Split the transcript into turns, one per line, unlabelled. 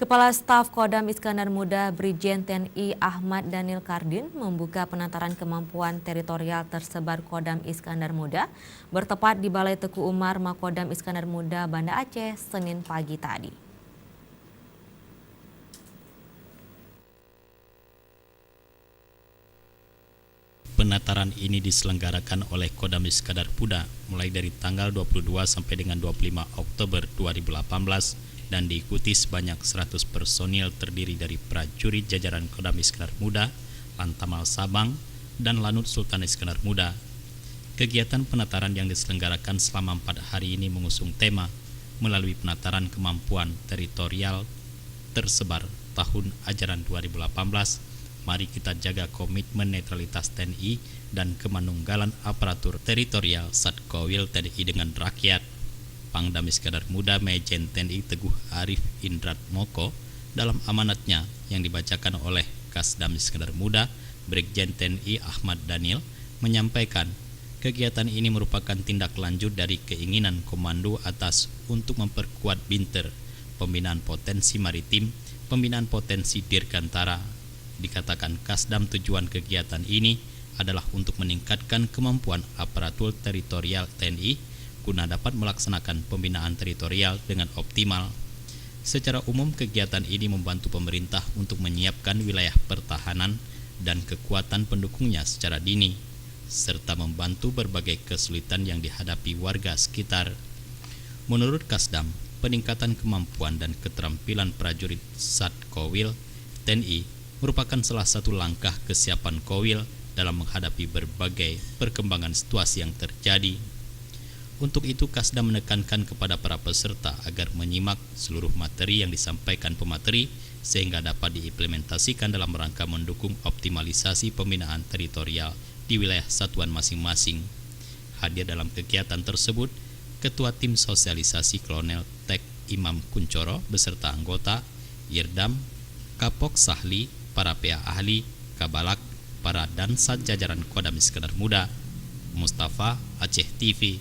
Kepala Staf Kodam Iskandar Muda Brigjen TNI Ahmad Daniel Kardin membuka penataran kemampuan teritorial tersebar Kodam Iskandar Muda bertepat di Balai Teku Umar Makodam Iskandar Muda Banda Aceh Senin pagi tadi.
Penataran ini diselenggarakan oleh Kodam Iskandar Muda mulai dari tanggal 22 sampai dengan 25 Oktober 2018 dan diikuti sebanyak 100 personil terdiri dari prajurit jajaran Kodam Iskandar Muda, Lantamal Sabang, dan Lanut Sultan Iskandar Muda. Kegiatan penataran yang diselenggarakan selama 4 hari ini mengusung tema melalui penataran kemampuan teritorial tersebar tahun ajaran 2018. Mari kita jaga komitmen netralitas TNI dan kemanunggalan aparatur teritorial Satkowil TNI dengan rakyat. Pangdam Iskandar Muda Majen TNI Teguh Arif Indrat Moko dalam amanatnya yang dibacakan oleh Kasdam Iskandar Muda Brigjen TNI Ahmad Daniel menyampaikan kegiatan ini merupakan tindak lanjut dari keinginan Komando Atas untuk memperkuat binter, pembinaan potensi maritim, pembinaan potensi dirgantara. Dikatakan Kasdam tujuan kegiatan ini adalah untuk meningkatkan kemampuan aparatur teritorial TNI guna dapat melaksanakan pembinaan teritorial dengan optimal. Secara umum kegiatan ini membantu pemerintah untuk menyiapkan wilayah pertahanan dan kekuatan pendukungnya secara dini, serta membantu berbagai kesulitan yang dihadapi warga sekitar. Menurut Kasdam, peningkatan kemampuan dan keterampilan prajurit Satkowil TNI merupakan salah satu langkah kesiapan Kowil dalam menghadapi berbagai perkembangan situasi yang terjadi. Untuk itu Kasdam menekankan kepada para peserta agar menyimak seluruh materi yang disampaikan pemateri sehingga dapat diimplementasikan dalam rangka mendukung optimalisasi pembinaan teritorial di wilayah satuan masing-masing. Hadir dalam kegiatan tersebut Ketua Tim Sosialisasi Kolonel Tek Imam Kuncoro beserta anggota, Irdam, Kapok Sahli, para PA ahli, Kabalak, para dansat jajaran Kodam Iskandar Muda. Mustafa, Aceh TV.